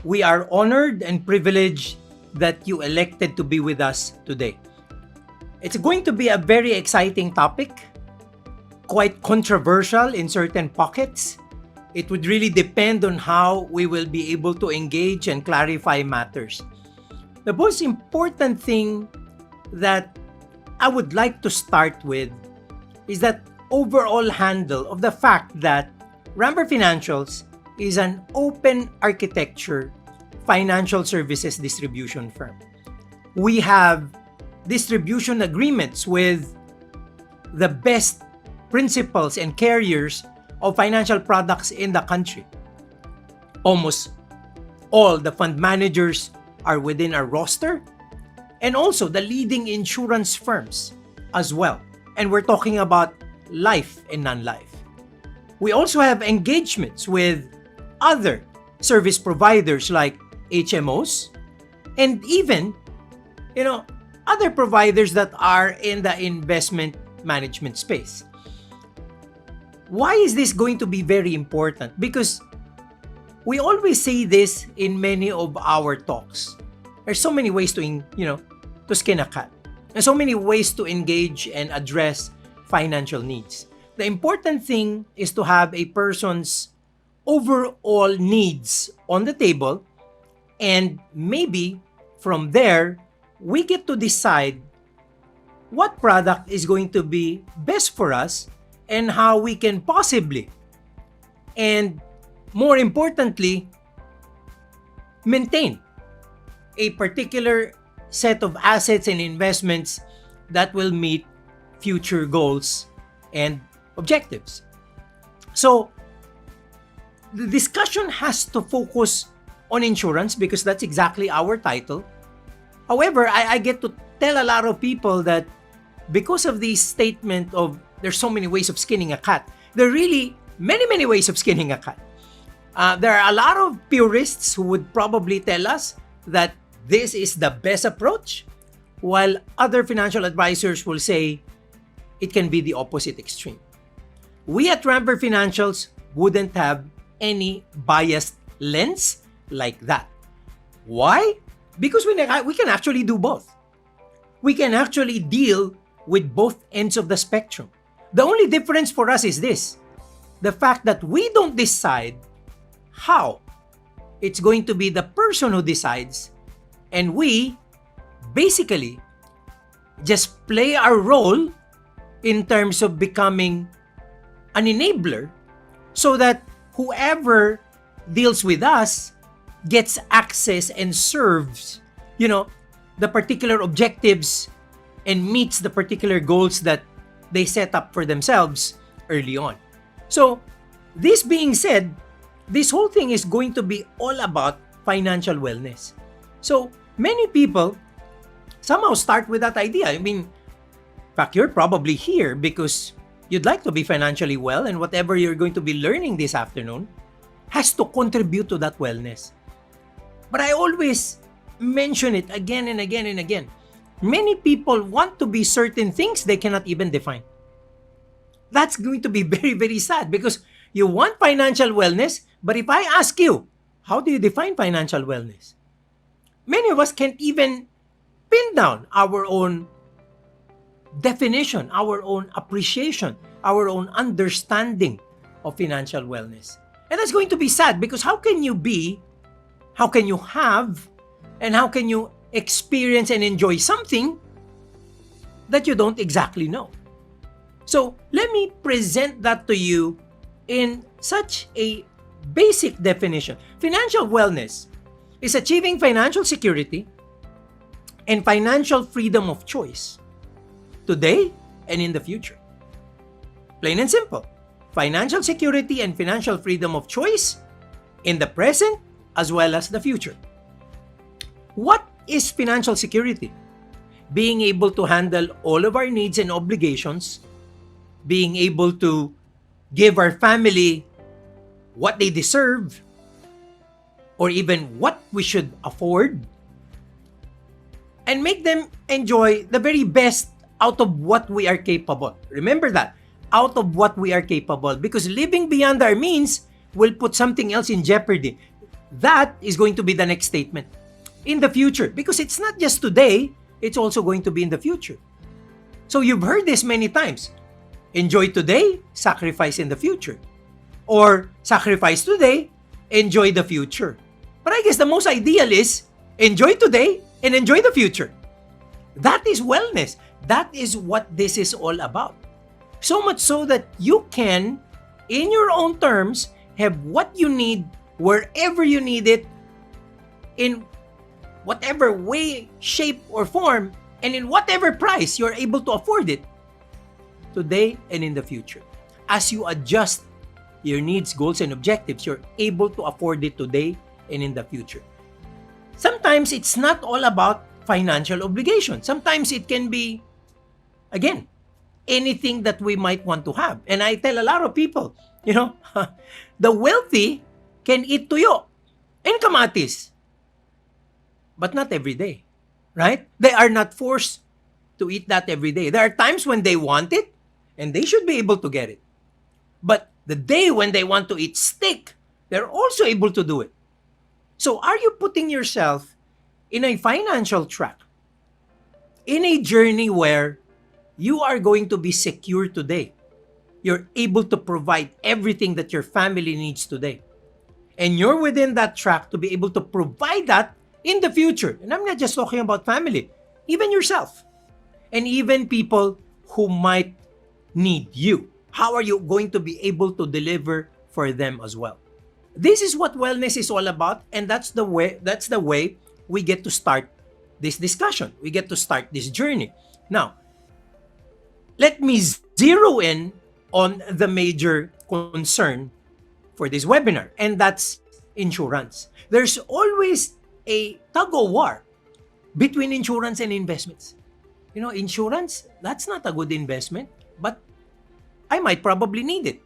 We are honored and privileged that you elected to be with us today. It's going to be a very exciting topic, quite controversial in certain pockets. It would really depend on how we will be able to engage and clarify matters. The most important thing that I would like to start with is that overall handle of the fact that Rampver Financials is an open architecture financial services distribution firm. We have distribution agreements with the best principals and carriers of financial products in the country. Almost all the fund managers are within our roster, and also the leading insurance firms as well. And we're talking about life and non-life. We also have engagements with other service providers like HMOs and even, other providers that are in the investment management space. Why is this going to be very important? Because we always say this in many of our talks. There's so many ways to skin a cat. There's so many ways to engage and address financial needs. The important thing is to have a person's overall needs on the table, and maybe from there, we get to decide what product is going to be best for us and how we can possibly, and more importantly, maintain a particular set of assets and investments that will meet future goals and objectives. So, the discussion has to focus on insurance because that's exactly our title. However, I get to tell a lot of people that because of the statement of there's so many ways of skinning a cat, there are really many ways of skinning a cat. There are a lot of purists who would probably tell us that this is the best approach, while other financial advisors will say it can be the opposite extreme. We at Rampver Financials wouldn't have any biased lens like that. Why? Because we can actually do both. We can actually deal with both ends of the spectrum. The only difference for us is this: the fact that we don't decide how. It's going to be the person who decides, and we basically just play our role in terms of becoming an enabler so that whoever deals with us gets access and serves, the particular objectives and meets the particular goals that they set up for themselves early on. So, this being said, this whole thing is going to be all about financial wellness. So, many people somehow start with that idea. In fact, you're probably here because you'd like to be financially well, and whatever you're going to be learning this afternoon has to contribute to that wellness. But I always mention it again and again and again. Many people want to be certain things they cannot even define. That's going to be very, very sad because you want financial wellness, but if I ask you, how do you define financial wellness? Many of us can't even pin down our own definition, our own appreciation, our own understanding of financial wellness. And that's going to be sad because how can you have, and how can you experience and enjoy something that you don't exactly know? So let me present that to you in such a basic definition. Financial wellness is achieving financial security and financial freedom of choice today and in the future. Plain and simple. Financial security and financial freedom of choice in the present as well as the future. What is financial security? Being able to handle all of our needs and obligations, being able to give our family what they deserve, or even what we should afford, and make them enjoy the very best out of what we are capable. Remember that, out of what we are capable, because living beyond our means will put something else in jeopardy. That is going to be the next statement. In the future, because it's not just today, it's also going to be in the future. So you've heard this many times. Enjoy today, sacrifice in the future. Or sacrifice today, enjoy the future. But I guess the most ideal is enjoy today and enjoy the future. That is wellness. That is what this is all about. So much so that you can, in your own terms, have what you need wherever you need it, in whatever way, shape, or form, and in whatever price you're able to afford it, today and in the future. As you adjust your needs, goals, and objectives, you're able to afford it today and in the future. Sometimes it's not all about financial obligation. Sometimes it can be, again, anything that we might want to have. And I tell a lot of people, the wealthy can eat tuyo and kamatis, but not every day, right? They are not forced to eat that every day. There are times when they want it, and they should be able to get it. But the day when they want to eat steak, they're also able to do it. So are you putting yourself in a financial track, in a journey where you are going to be secure today? You're able to provide everything that your family needs today. And you're within that track to be able to provide that in the future. And I'm not just talking about family, even yourself. And even people who might need you. How are you going to be able to deliver for them as well? This is what wellness is all about, and that's the way we get to start this discussion. We get to start this journey. Now, let me zero in on the major concern for this webinar, and that's insurance. There's always a tug-of-war between insurance and investments. Insurance, that's not a good investment, but I might probably need it.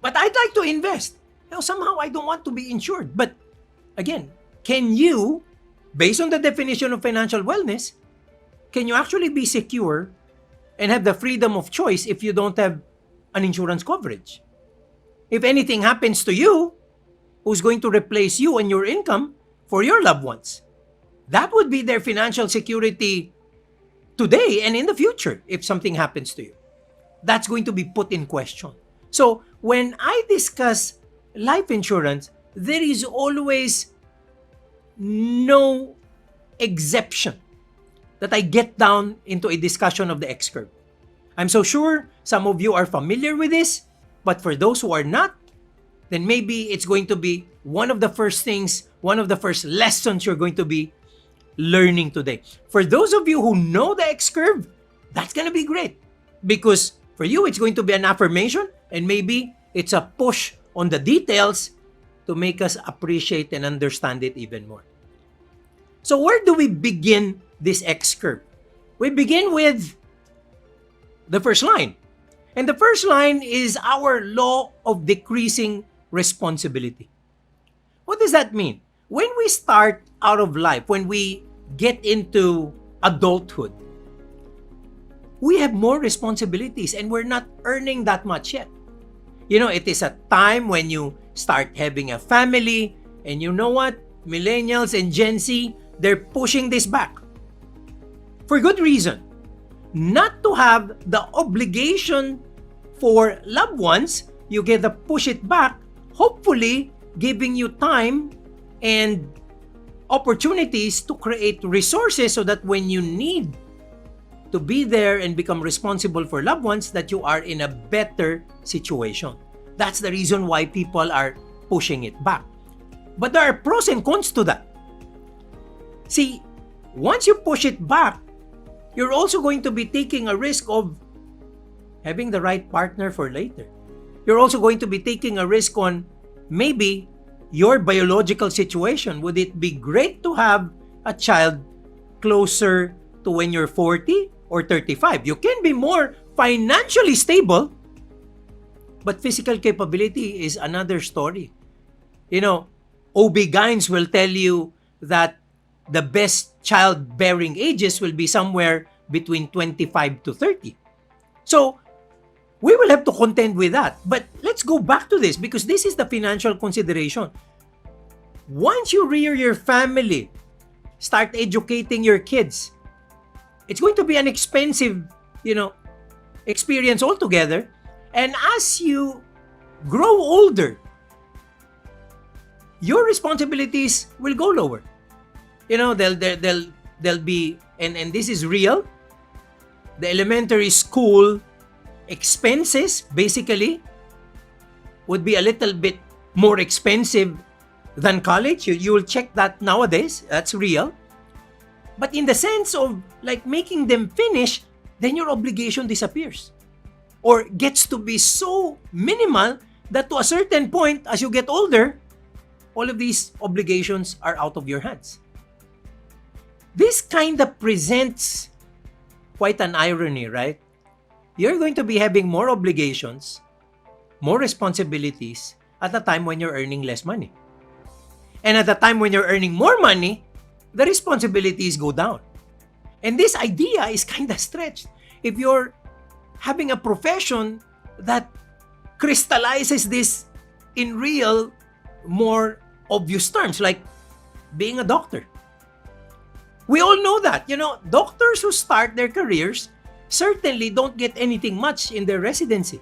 But I'd like to invest. Somehow I don't want to be insured. But again, can you, based on the definition of financial wellness, can you actually be secure and have the freedom of choice if you don't have an insurance coverage? If anything happens to you, who's going to replace you and your income for your loved ones? That would be their financial security today and in the future if something happens to you. That's going to be put in question. So when I discuss life insurance, there is always no exception that I get down into a discussion of the X curve. I'm so sure some of you are familiar with this, but for those who are not, then maybe it's going to be one of the first things, one of the first lessons you're going to be learning today. For those of you who know the X curve, that's going to be great, because for you, it's going to be an affirmation, and maybe it's a push on the details to make us appreciate and understand it even more. So where do we begin this X curve? We begin with the first line. And the first line is our law of decreasing responsibility. What does that mean? When we start out of life, when we get into adulthood, we have more responsibilities and we're not earning that much yet. It is a time when you start having a family, and you know what? Millennials and Gen Z, they're pushing this back. For good reason. Not to have the obligation for loved ones, you get to push it back, hopefully giving you time and opportunities to create resources so that when you need to be there and become responsible for loved ones, that you are in a better situation. That's the reason why people are pushing it back. But there are pros and cons to that. See, once you push it back, you're also going to be taking a risk of having the right partner for later. You're also going to be taking a risk on maybe your biological situation. Would it be great to have a child closer to when you're 40 or 35? You can be more financially stable, but physical capability is another story. OB-GYNs will tell you that the best childbearing ages will be somewhere between 25 to 30. So, we will have to contend with that. But let's go back to this, because this is the financial consideration. once you rear your family, start educating your kids, it's going to be an expensive, experience altogether. And as you grow older, your responsibilities will go lower. They'll be, and this is real. The elementary school expenses basically would be a little bit more expensive than college. You will check that nowadays. That's real. But in the sense of like making them finish, then your obligation disappears or gets to be so minimal that to a certain point, as you get older, all of these obligations are out of your hands. This kind of presents quite an irony, right? You're going to be having more obligations, more responsibilities at a time when you're earning less money. And at the time when you're earning more money, the responsibilities go down. And this idea is kind of stretched. If you're having a profession that crystallizes this in real, more obvious terms, like being a doctor. We all know that, doctors who start their careers certainly don't get anything much in their residency.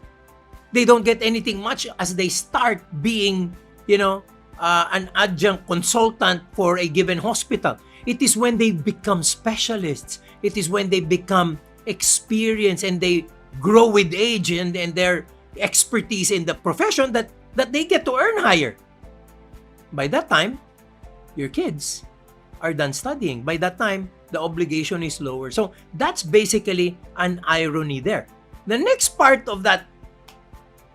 They don't get anything much as they start being, an adjunct consultant for a given hospital. It is when they become specialists. It is when they become experienced and they grow with age and their expertise in the profession that they get to earn higher. By that time, your kids are done studying. By that time, the obligation is lower. So that's basically an irony there. The next part of that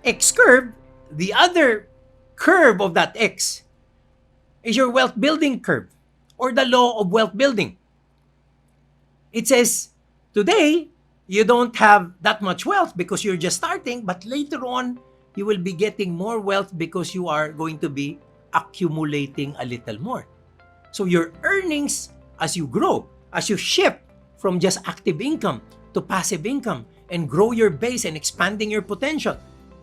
X curve, the other curve of that X, is your wealth building curve or the law of wealth building. It says, today, you don't have that much wealth because you're just starting, but later on, you will be getting more wealth because you are going to be accumulating a little more. So your earnings, as you grow, as you shift from just active income to passive income and grow your base and expanding your potential,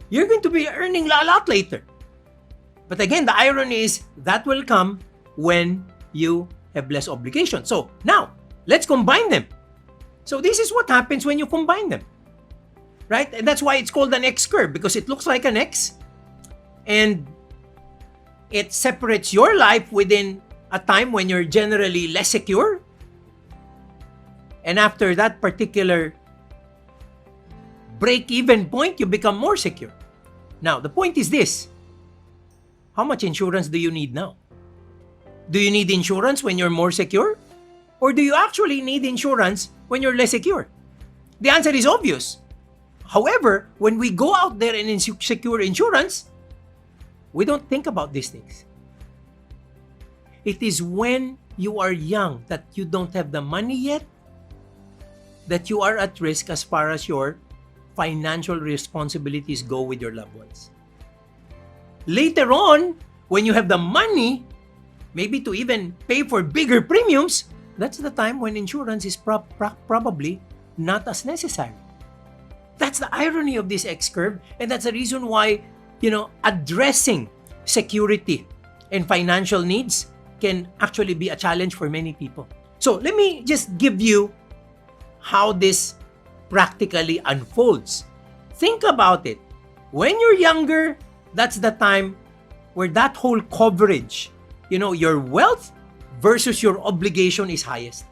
you're going to be earning a lot later. But again, the irony is that will come when you have less obligation. So now, let's combine them. So this is what happens when you combine them, right? And that's why it's called an X curve, because it looks like an X and it separates your life within a time when you're generally less secure. And after that particular break-even point, you become more secure. Now, the point is this. How much insurance do you need now? Do you need insurance when you're more secure? Or do you actually need insurance when you're less secure? The answer is obvious. However, when we go out there and secure insurance, we don't think about these things. It is when you are young that you don't have the money yet that you are at risk as far as your financial responsibilities go with your loved ones. Later on, when you have the money, maybe to even pay for bigger premiums, that's the time when insurance is probably not as necessary. That's the irony of this X curve, and that's the reason why, addressing security and financial needs can actually be a challenge for many people. So let me just give you how this practically unfolds. Think about it. When you're younger, that's the time where that whole coverage, your wealth versus your obligation is highest.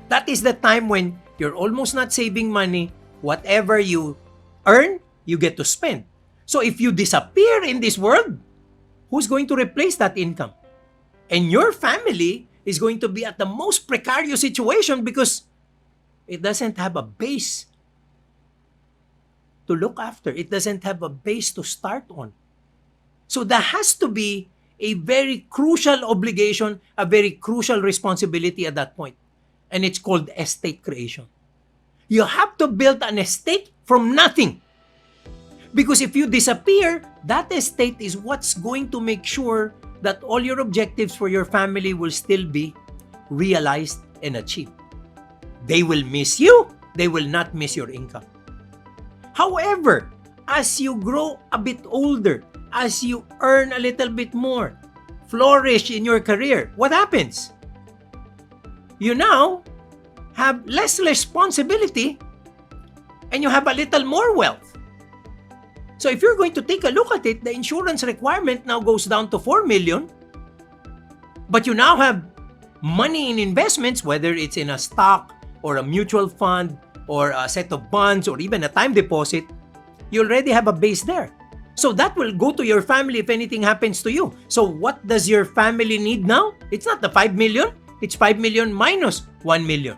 That is the time when you're almost not saving money. Whatever you earn, you get to spend. So if you disappear in this world, who's going to replace that income? And your family is going to be at the most precarious situation because it doesn't have a base to look after. It doesn't have a base to start on. So there has to be a very crucial obligation, a very crucial responsibility at that point. And it's called estate creation. You have to build an estate from nothing. Because if you disappear, that estate is what's going to make sure that all your objectives for your family will still be realized and achieved. They will miss you. They will not miss your income. However, as you grow a bit older, as you earn a little bit more, flourish in your career, what happens? You now have less responsibility and you have a little more wealth. So if you're going to take a look at it, the insurance requirement now goes down to 4 million, but you now have money in investments, whether it's in a stock or a mutual fund or a set of bonds or even a time deposit, you already have a base there. So that will go to your family if anything happens to you. So what does your family need now? It's not the 5 million, it's 5 million minus 1 million.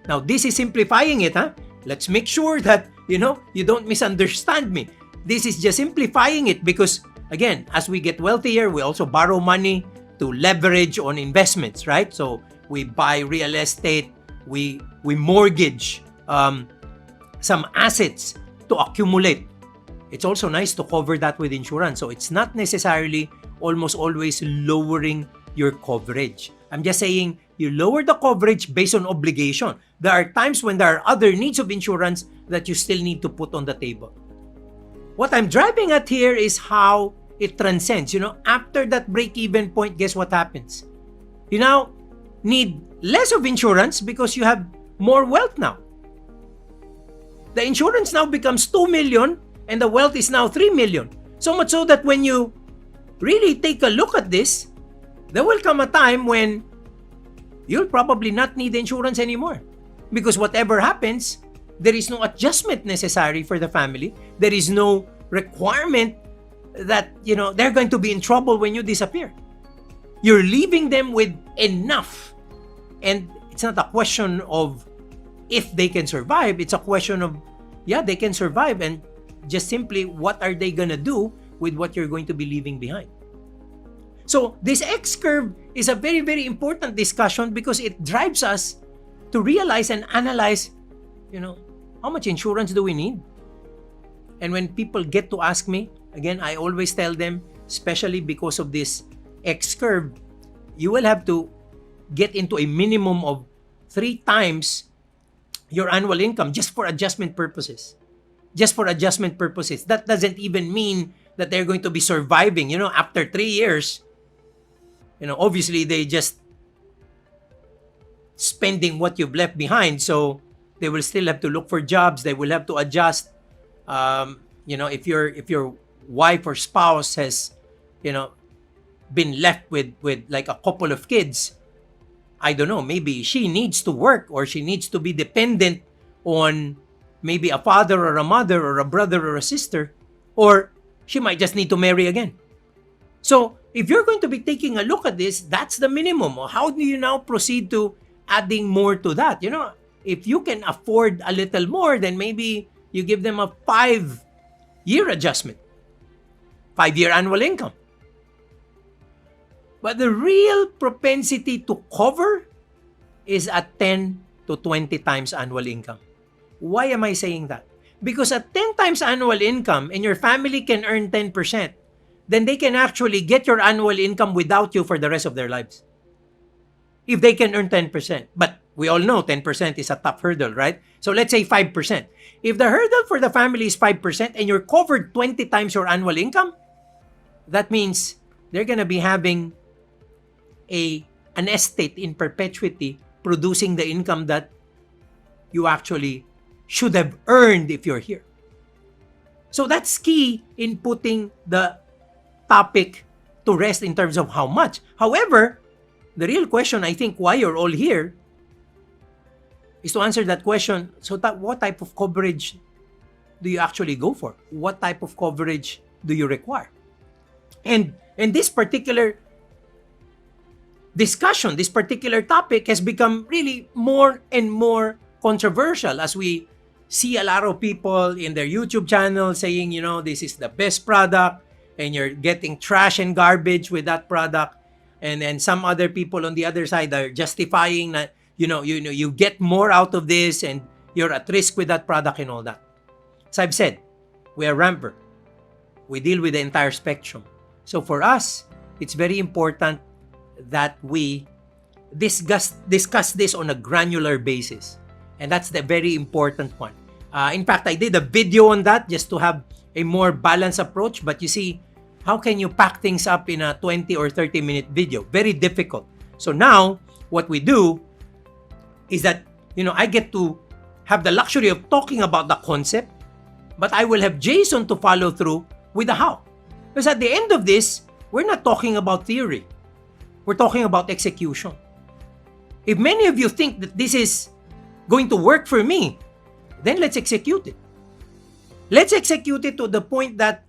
Now this is simplifying it, huh? Let's make sure that, you don't misunderstand me. This is just simplifying it because, again, as we get wealthier, we also borrow money to leverage on investments, right? So we buy real estate, we mortgage some assets to accumulate. It's also nice to cover that with insurance. So it's not necessarily almost always lowering your coverage. I'm just saying you lower the coverage based on obligation. There are times when there are other needs of insurance that you still need to put on the table. What I'm driving at here is how it transcends. After that break-even point, guess what happens? You now need less of insurance because you have more wealth now. The insurance now becomes 2 million and the wealth is now 3 million. So much so that when you really take a look at this, there will come a time when you'll probably not need insurance anymore. Because whatever happens, there is no adjustment necessary for the family. There is no requirement that, they're going to be in trouble when you disappear. You're leaving them with enough. And it's not a question of if they can survive. It's a question of, they can survive. And just simply, what are they going to do with what you're going to be leaving behind? So this X curve is a very, very important discussion because it drives us to realize and analyze, how much insurance do we need? And when people get to ask me, again, I always tell them, especially because of this X curve, you will have to get into a minimum of 3 times your annual income just for adjustment purposes. Just for adjustment purposes. That doesn't even mean that they're going to be surviving. After 3 years, obviously they just spending what you've left behind. So they will still have to look for jobs. They will have to adjust. If your wife or spouse has, been left with like a couple of kids, I don't know, maybe she needs to work or she needs to be dependent on maybe a father or a mother or a brother or a sister, or she might just need to marry again. So if you're going to be taking a look at this, that's the minimum. How do you now proceed to adding more to that? If you can afford a little more, then maybe you give them a 5-year adjustment, 5-year annual income. But the real propensity to cover is at 10 to 20 times annual income. Why am I saying that? Because at 10 times annual income and your family can earn 10%, then they can actually get your annual income without you for the rest of their lives. If they can earn 10%. But we all know 10% is a tough hurdle, right? So let's say 5%. If the hurdle for the family is 5% and you're covered 20 times your annual income, that means they're going to be having an estate in perpetuity producing the income that you actually should have earned if you're here. So that's key in putting the topic to rest in terms of how much. However, the real question, I think, why you're all here is to answer that question. So what type of coverage do you actually go for? What type of coverage do you require? And this particular discussion, this particular topic has become really more and more controversial as we see a lot of people in their YouTube channel saying, this is the best product and you're getting trash and garbage with that product. And then some other people on the other side are justifying that, you get more out of this and you're at risk with that product and all that. As I've said, we are Rampver. We deal with the entire spectrum. So for us, it's very important that we discuss this on a granular basis. And that's the very important one. In fact, I did a video on that just to have a more balanced approach. But you see, How can you pack things up in a 20 or 30-minute video? Very difficult. So now, what we do is that, I get to have the luxury of talking about the concept, but I will have Jason to follow through with the how. Because at the end of this, we're not talking about theory. We're talking about execution. If many of you think that this is going to work for me, then let's execute it. Let's execute it to the point that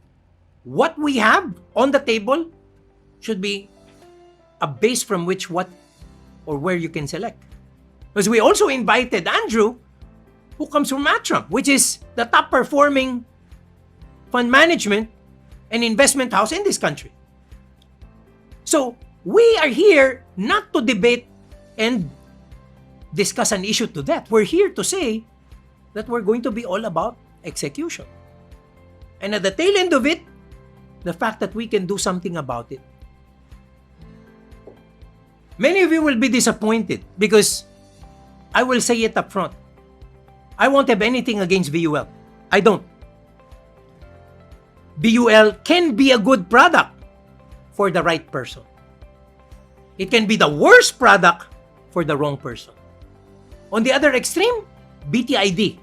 what we have on the table should be a base from which what or where you can select. Because we also invited Andrew, who comes from Atram, which is the top performing fund management and investment house in this country. So we are here not to debate and discuss an issue to that. We're here to say that we're going to be all about execution. And at the tail end of it, the fact that we can do something about it. Many of you will be disappointed because I will say it up front. I won't have anything against VUL. I don't. VUL can be a good product for the right person. It can be the worst product for the wrong person. On the other extreme, BTID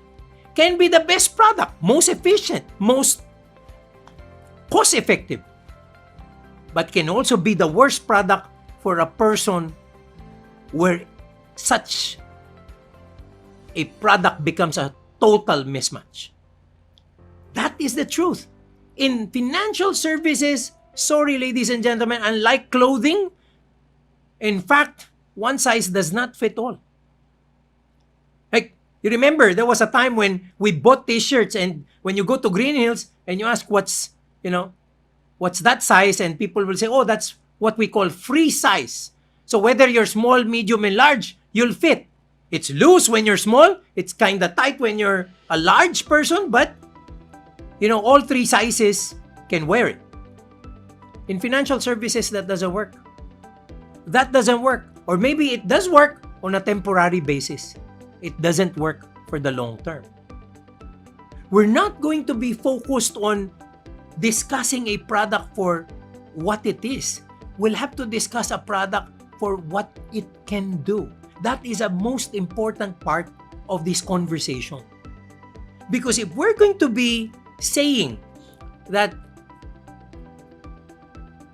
can be the best product, most efficient, most cost-effective, but can also be the worst product for a person where such a product becomes a total mismatch. That is the truth. In financial services, sorry ladies and gentlemen, unlike clothing, in fact, one size does not fit all. Like, you remember, there was a time when we bought t-shirts, and when you go to Green Hills and you ask what's that size, and people will say, oh, that's what we call free size. So whether you're small, medium, and large, you'll fit. It's loose when you're small, it's kind of tight when you're a large person, but all three sizes can wear it. In financial services, that doesn't work. That doesn't work. Or maybe it does work on a temporary basis. It doesn't work for the long term. We're not going to be focused on discussing a product for what it is. We'll have to discuss a product for what it can do. That is a most important part of this conversation. Because if we're going to be saying that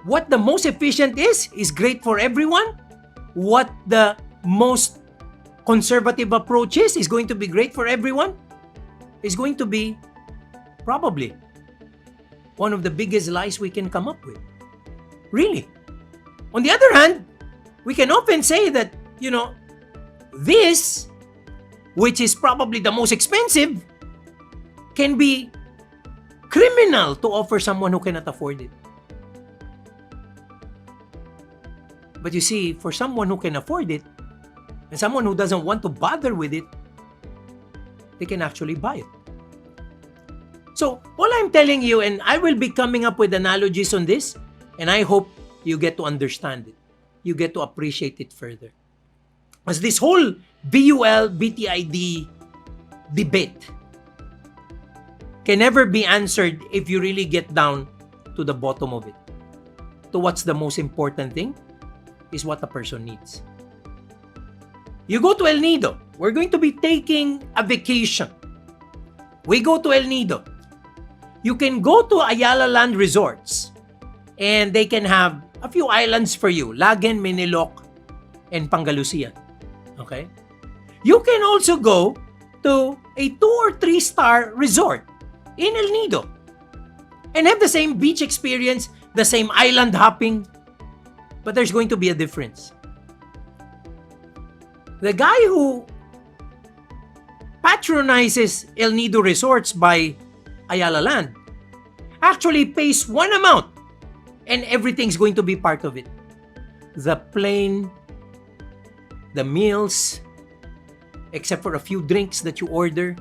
what the most efficient is great for everyone, what the most conservative approach is going to be great for everyone, is going to be probably one of the biggest lies we can come up with. Really. On the other hand, we can often say that, this, which is probably the most expensive, can be criminal to offer someone who cannot afford it. But you see, for someone who can afford it, and someone who doesn't want to bother with it, they can actually buy it. So, all I'm telling you, and I will be coming up with analogies on this, and I hope you get to understand it. You get to appreciate it further. As this whole VUL, BTID debate can never be answered if you really get down to the bottom of it. To what's the most important thing is what a person needs. You go to El Nido. We're going to be taking a vacation. We go to El Nido. You can go to Ayala Land Resorts, and they can have a few islands for you. Lagen, Menilok, and Pangalusian. Okay? You can also go to a 2 or 3 star resort in El Nido and have the same beach experience, the same island hopping, but there's going to be a difference. The guy who patronizes El Nido Resorts by Ayala Land actually pays one amount and everything's going to be part of it. The plane, the meals, except for a few drinks that you order,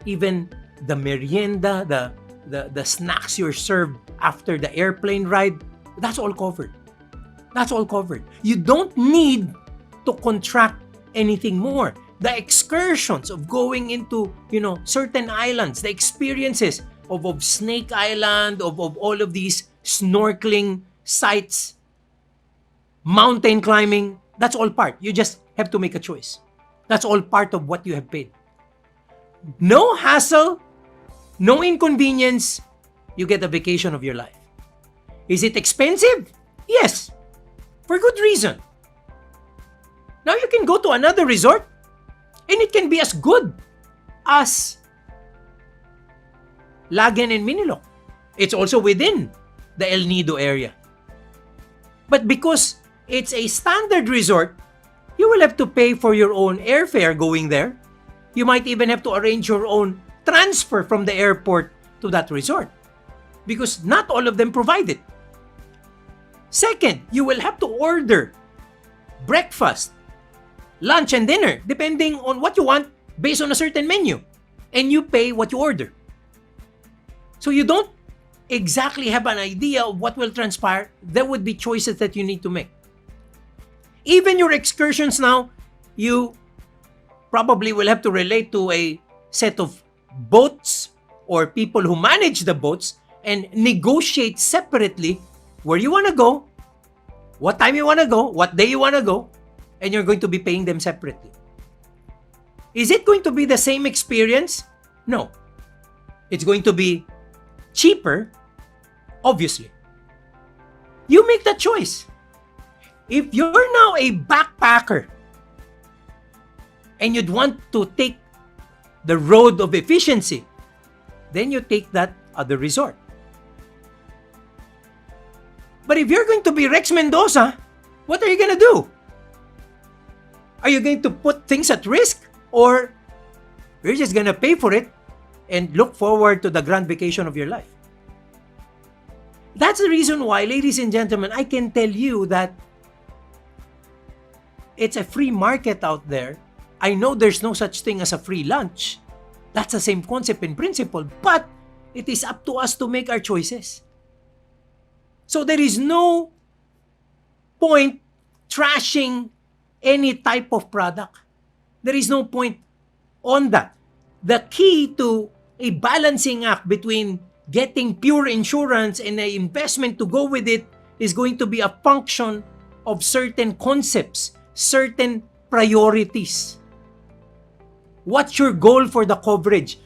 even the merienda, the snacks you're served after the airplane ride, that's all covered. That's all covered. You don't need to contract anything more. The excursions of going into, certain islands, the experiences of Snake Island, of all of these, snorkeling sites, mountain climbing, that's all part. You just have to make a choice. That's all part of what you have paid. No hassle, no inconvenience, you get a vacation of your life. Is it expensive? Yes, for good reason. Now you can go to another resort and it can be as good as Lagan and Minilok. It's also within the El Nido area. But because it's a standard resort, you will have to pay for your own airfare going there. You might even have to arrange your own transfer from the airport to that resort because not all of them provide it. Second, you will have to order breakfast, lunch, and dinner depending on what you want based on a certain menu, and you pay what you order. So you don't exactly have an idea of what will transpire. There would be choices that you need to make. Even your excursions now, you probably will have to relate to a set of boats or people who manage the boats and negotiate separately where you want to go, what time you want to go, what day you want to go, and you're going to be paying them separately. Is it going to be the same experience? No. It's going to be cheaper, obviously. You make that choice. If you're now a backpacker and you'd want to take the road of efficiency, then you take that other resort. But if you're going to be Rex Mendoza, what are you going to do? Are you going to put things at risk, or you're just going to pay for it and look forward to the grand vacation of your life? That's the reason why, ladies and gentlemen, I can tell you that it's a free market out there. I know there's no such thing as a free lunch. That's the same concept in principle, but it is up to us to make our choices. So there is no point trashing any type of product. There is no point on that. The key to a balancing act between getting pure insurance and an investment to go with it is going to be a function of certain concepts, certain priorities. What's your goal for the coverage?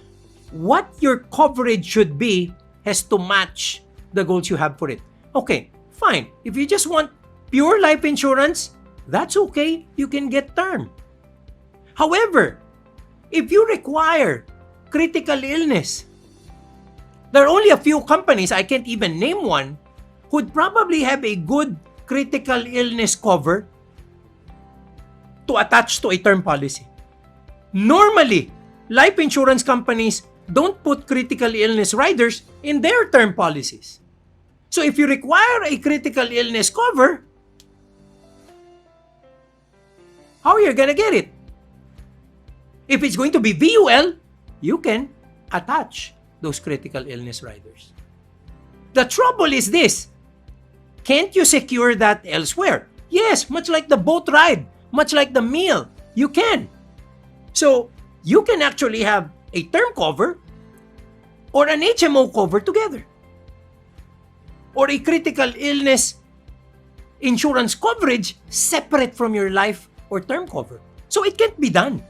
What your coverage should be has to match the goals you have for it. Okay, fine. If you just want pure life insurance, that's okay. You can get term. However, if you require critical illness, there are only a few companies, I can't even name one, who'd probably have a good critical illness cover to attach to a term policy. Normally, life insurance companies don't put critical illness riders in their term policies. So if you require a critical illness cover, how are you going to get it? If it's going to be VUL, you can attach those critical illness riders. The trouble is this: can't you secure that elsewhere? Yes, much like the boat ride, much like the meal, you can. So you can actually have a term cover or an HMO cover together, or a critical illness insurance coverage separate from your life or term cover. So it can't be done.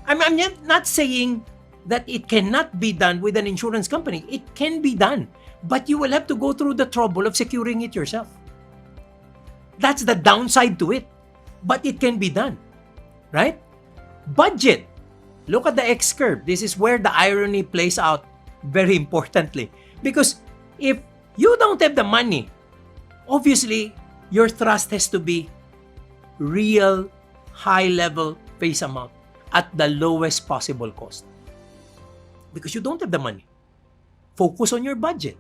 I'm not saying that it cannot be done with an insurance company. It can be done, but you will have to go through the trouble of securing it yourself. That's the downside to it, but it can be done, right? Budget. Look at the X curve. This is where the irony plays out very importantly, because if you don't have the money, obviously your thrust has to be real high-level face amount at the lowest possible cost. Because you don't have the money. Focus on your budget.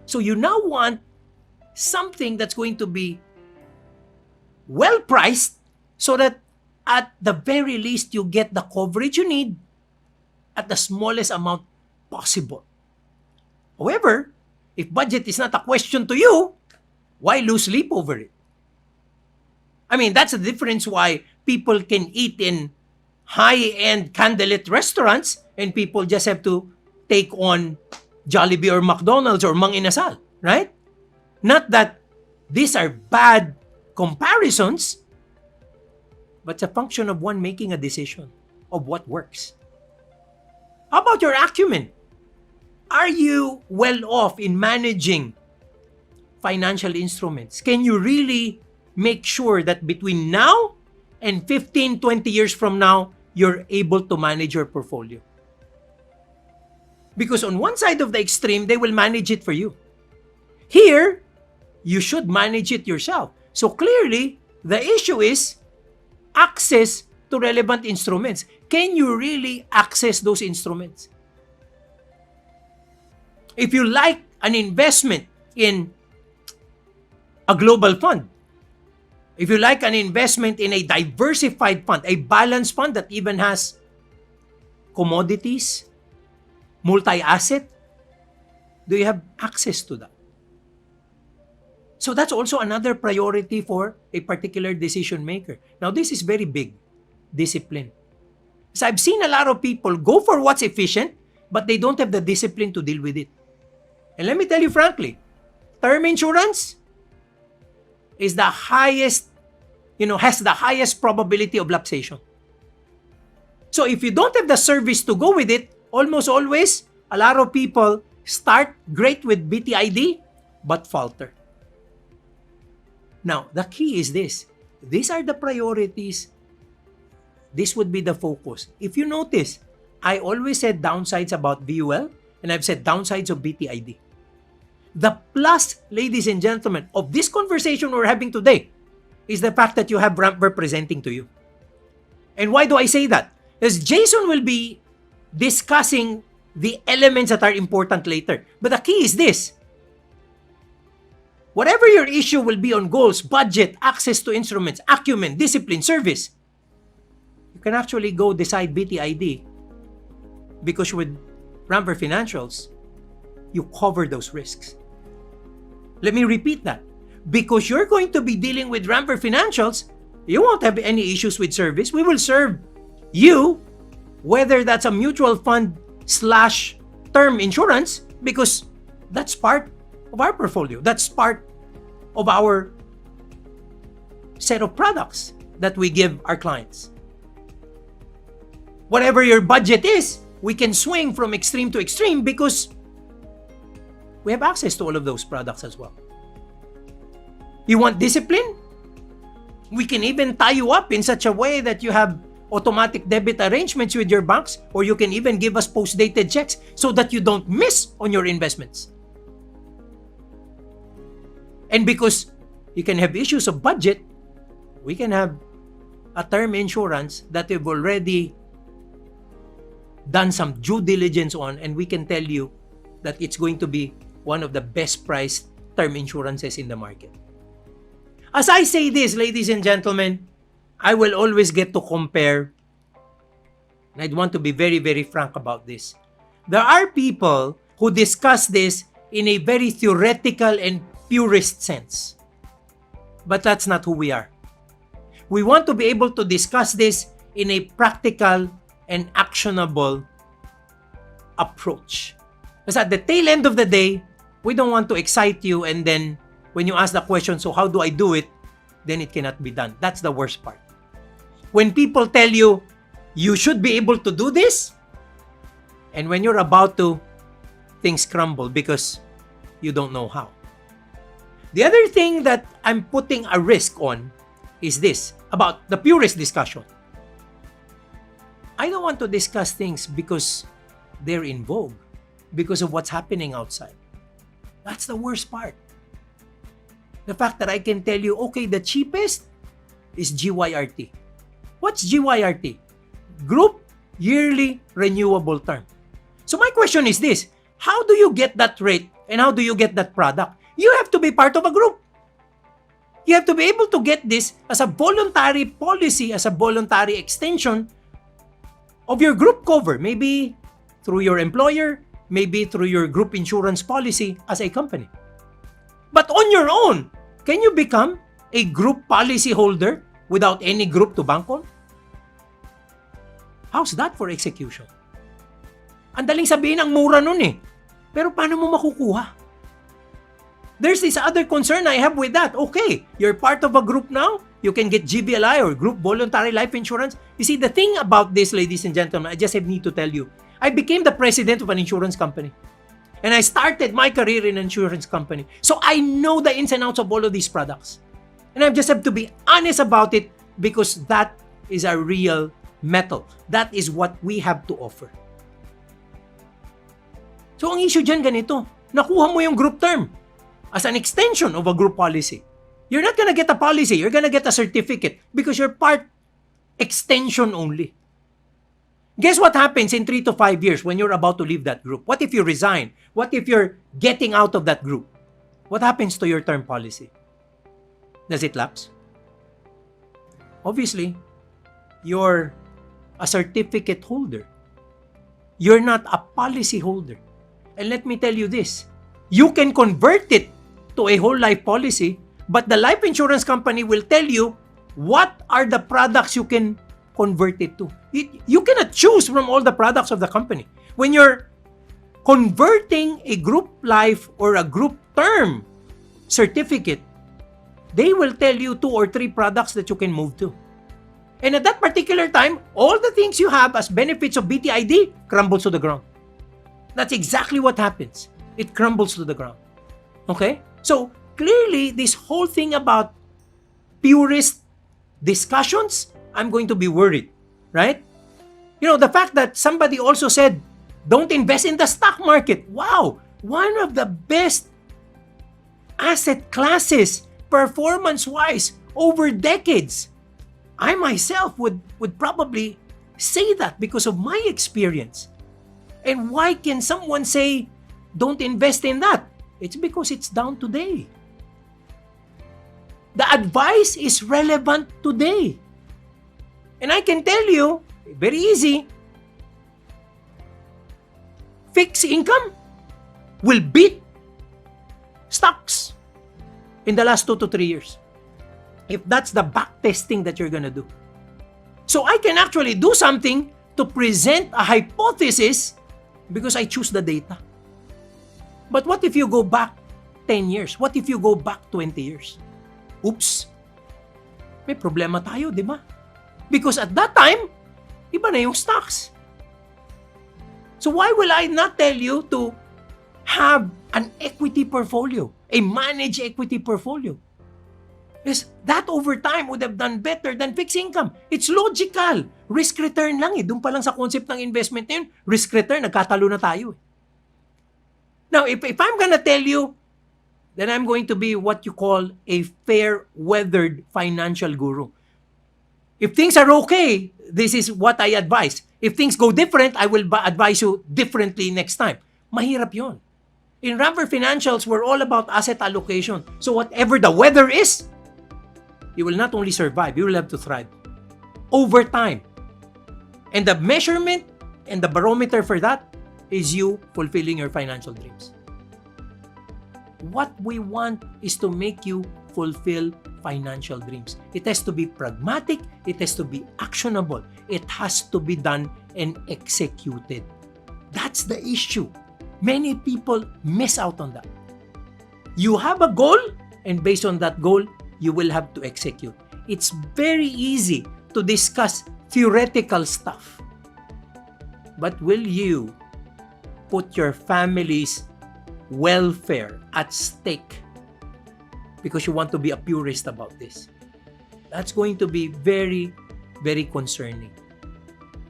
So you now want something that's going to be well priced so that at the very least you get the coverage you need at the smallest amount possible. However, if budget is not a question to you, why lose sleep over it? I mean, that's the difference why people can eat in high-end candlelit restaurants and people just have to take on Jollibee or McDonald's or Mang Inasal, right? Not that these are bad comparisons, but it's a function of one making a decision of what works. How about your acumen? Are you well off in managing financial instruments? Can you really make sure that between now and 15, 20 years from now, you're able to manage your portfolio? Because on one side of the extreme, they will manage it for you. Here, you should manage it yourself. So clearly, the issue is access to relevant instruments. Can you really access those instruments? If you like an investment in a global fund, if you like an investment in a diversified fund, a balanced fund that even has commodities, multi-asset, do you have access to that? So that's also another priority for a particular decision maker. Now, this is very big, discipline. So I've seen a lot of people go for what's efficient, but they don't have the discipline to deal with it. And let me tell you frankly, term insurance is the highest, has the highest probability of lapsation. So if you don't have the service to go with it, almost always, a lot of people start great with BTID, but falter. Now, the key is this. These are the priorities. This would be the focus. If you notice, I always said downsides about VUL, and I've said downsides of BTID. The plus, ladies and gentlemen, of this conversation we're having today is the fact that you have Rampver presenting to you. And why do I say that? Because Jason will be discussing the elements that are important later. But the key is this. Whatever your issue will be on goals, budget, access to instruments, acumen, discipline, service, you can actually go decide BTID because with Rampver Financials, you cover those risks. Let me repeat that. Because you're going to be dealing with Rampver Financials, you won't have any issues with service. We will serve you, whether that's a mutual fund / term insurance, because that's part of our portfolio. That's part of our set of products that we give our clients. Whatever your budget is, we can swing from extreme to extreme because we have access to all of those products as well. You want discipline? We can even tie you up in such a way that you have automatic debit arrangements with your banks, or you can even give us post-dated checks so that you don't miss on your investments. And because you can have issues of budget, we can have a term insurance that we've already done some due diligence on, and we can tell you that it's going to be one of the best priced term insurances in the market. As I say this, ladies and gentlemen, I will always get to compare, and I'd want to be very, very frank about this. There are people who discuss this in a very theoretical and purist sense. But that's not who we are. We want to be able to discuss this in a practical and actionable approach. Because at the tail end of the day, we don't want to excite you, and then when you ask the question, so how do I do it? Then it cannot be done. That's the worst part. When people tell you, you should be able to do this, and when you're about to, things crumble because you don't know how. The other thing that I'm putting a risk on is this, about the purist discussion. I don't want to discuss things because they're in vogue, because of what's happening outside. That's the worst part. The fact that I can tell you, okay, the cheapest is GYRT. What's GYRT? Group Yearly Renewable Term. So my question is this, how do you get that rate and how do you get that product? You have to be part of a group. You have to be able to get this as a voluntary policy, as a voluntary extension of your group cover, maybe through your employer, maybe through your group insurance policy as a company. But on your own, can you become a group policy holder without any group to bank on? How's that for execution? Ang daling sabihin, ang mura nun eh. Pero paano mo makukuha? there's this other concern I have with that. Okay, you're part of a group now. You can get GBLI or Group Voluntary Life Insurance. You see, the thing about this, ladies and gentlemen, I just need to tell you, I became the president of an insurance company. And I started my career in an insurance company. So I know the ins and outs of all of these products. And I just have to be honest about it because that is a real metal. That is what we have to offer. So ang issue dyan ganito, nakuha mo yung group term as an extension of a group policy. You're not gonna get a policy, you're gonna get a certificate because you're part extension only. Guess what happens in 3 to 5 years when you're about to leave that group? What if you resign? What if you're getting out of that group? What happens to your term policy? Does it lapse? Obviously, you're a certificate holder. You're not a policy holder. And let me tell you this, you can convert it to a whole life policy, but the life insurance company will tell you what are the products you can convert it to. You cannot choose from all the products of the company. When you're converting a group life or a group term certificate, they will tell you 2 or 3 products that you can move to. And at that particular time, all the things you have as benefits of BTID crumbles to the ground. That's exactly what happens. It crumbles to the ground. Okay? So, clearly, this whole thing about purist discussions, I'm going to be worried. Right? You know, the fact that somebody also said, don't invest in the stock market. Wow! One of the best asset classes, performance-wise, over decades. I myself would probably say that because of my experience. And why can someone say, don't invest in that? It's because it's down today. The advice is relevant today. And I can tell you, very easy, fixed income will beat stocks in the last 2 to 3 years. If that's the back testing that you're gonna do. So I can actually do something to present a hypothesis because I choose the data. But what if you go back 10 years? What if you go back 20 years? Oops! May problema tayo, di ba? Because at that time, iba na yung stocks. So why will I not tell you to have an equity portfolio, a managed equity portfolio? Yes, that over time would have done better than fixed income. It's logical. Risk return lang eh. Doon pa lang sa concept ng investment na yun, risk return, nagkatalo na tayo eh. Now, if I'm gonna tell you, then I'm going to be what you call a fair-weathered financial guru. If things are okay, this is what I advise. If things go different, I will advise you differently next time. Mahirap yon. In Rampver Financials, we're all about asset allocation. So whatever the weather is, you will not only survive, you will have to thrive over time. And the measurement and the barometer for that is you fulfilling your financial dreams. What we want is to make you fulfill financial dreams. It has to be pragmatic, it has to be actionable, it has to be done and executed. That's the issue. Many people miss out on that. You have a goal, and based on that goal, you will have to execute. It's very easy to discuss theoretical stuff. But will you put your family's welfare at stake because you want to be a purist about this? That's going to be very, very concerning.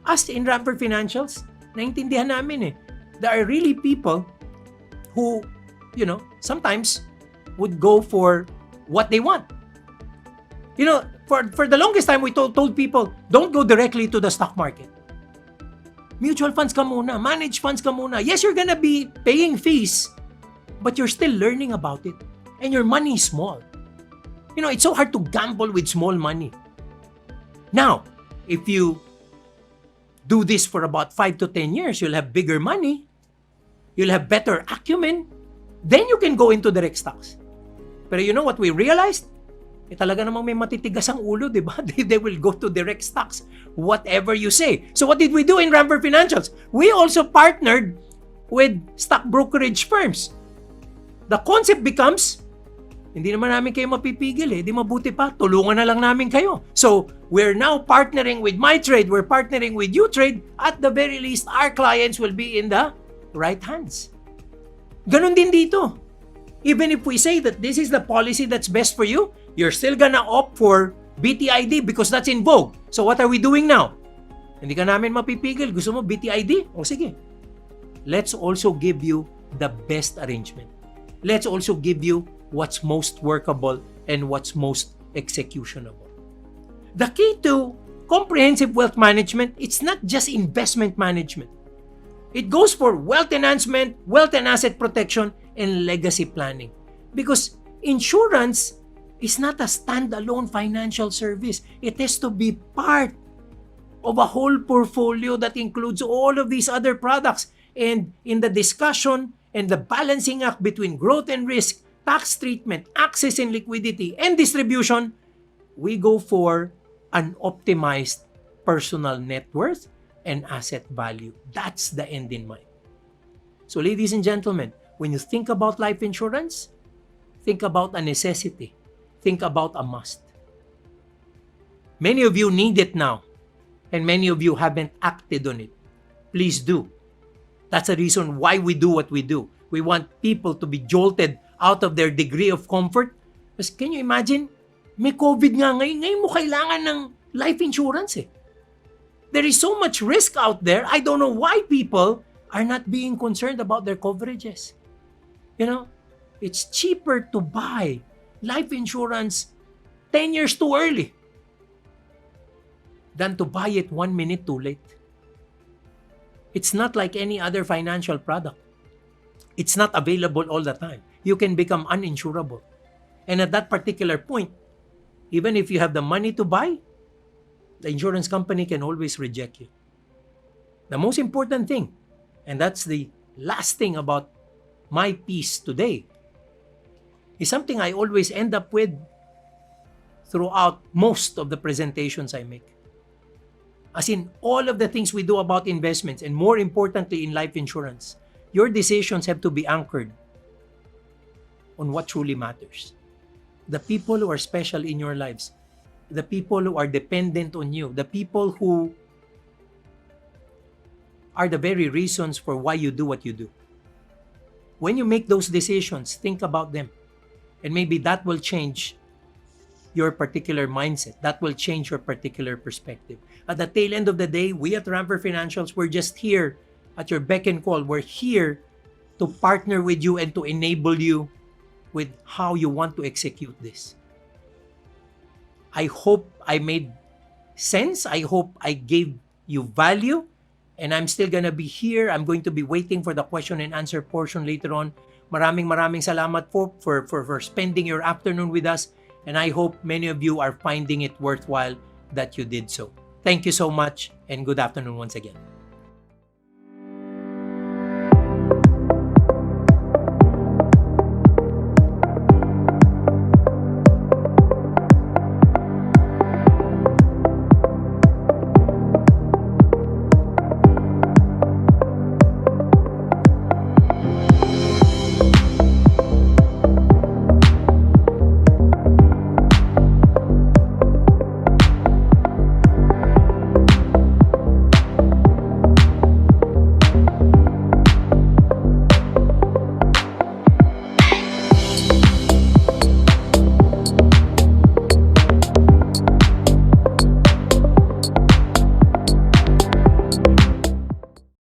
As in Rampver Financials, naintindihan namin eh. There are really people who, sometimes would go for what they want. For the longest time, we told people, don't go directly to the stock market. Mutual funds ka muna, managed funds ka muna. Yes, you're gonna be paying fees, but you're still learning about it. And your money is small. It's so hard to gamble with small money. Now, if you do this for about 5 to 10 years, you'll have bigger money, you'll have better acumen, then you can go into direct stocks. Pero you know what we realized? Talaga namang may matitigas ang ulo, di ba? They will go to direct stocks, whatever you say. So what did we do in Rampver Financials? We also partnered with stock brokerage firms. The concept becomes, hindi naman namin kayo mapipigil eh. Di mabuti pa, tulungan na lang namin kayo. So, we're now partnering with MyTrade, we're partnering with UTrade. At the very least, our clients will be in the right hands. Ganon din dito. Even if we say that this is the policy that's best for you, you're still gonna opt for BTID because that's in vogue. So what are we doing now? Hindi ka namin mapipigil. Gusto mo BTID? O sige. Let's also give you the best arrangement. Let's also give you what's most workable and what's most executionable. The key to comprehensive wealth management, it's not just investment management. It goes for wealth enhancement, wealth and asset protection, and legacy planning. Because insurance is not a standalone financial service. It has to be part of a whole portfolio that includes all of these other products. And in the discussion and the balancing act between growth and risk, tax treatment, access and liquidity, and distribution, we go for an optimized personal net worth and asset value. That's the end in mind. So ladies and gentlemen, when you think about life insurance, think about a necessity. Think about a must. Many of you need it now, and many of you haven't acted on it. Please do. That's the reason why we do what we do. We want people to be jolted out of their degree of comfort. Because can you imagine? May COVID nga ngayon. Ngayon mo kailangan ng life insurance eh. There is so much risk out there. I don't know why people are not being concerned about their coverages. You know, it's cheaper to buy life insurance 10 years too early than to buy it 1 minute too late. It's not like any other financial product. It's not available all the time. You can become uninsurable. And at that particular point, even if you have the money to buy, the insurance company can always reject you. The most important thing, and that's the last thing about my piece today, is something I always end up with throughout most of the presentations I make. As in, all of the things we do about investments, and more importantly in life insurance, your decisions have to be anchored on what truly matters. The people who are special in your lives, the people who are dependent on you, the people who are the very reasons for why you do what you do. When you make those decisions, think about them. And maybe that will change your particular mindset. That will change your particular perspective. At the tail end of the day, we at Rampver Financials, we're just here at your beck and call. We're here to partner with you and to enable you with how you want to execute this. I hope I made sense. I hope I gave you value. And I'm still gonna be here. I'm going to be waiting for the question and answer portion later on. Maraming salamat po for spending your afternoon with us. And I hope many of you are finding it worthwhile that you did so. Thank you so much and good afternoon once again.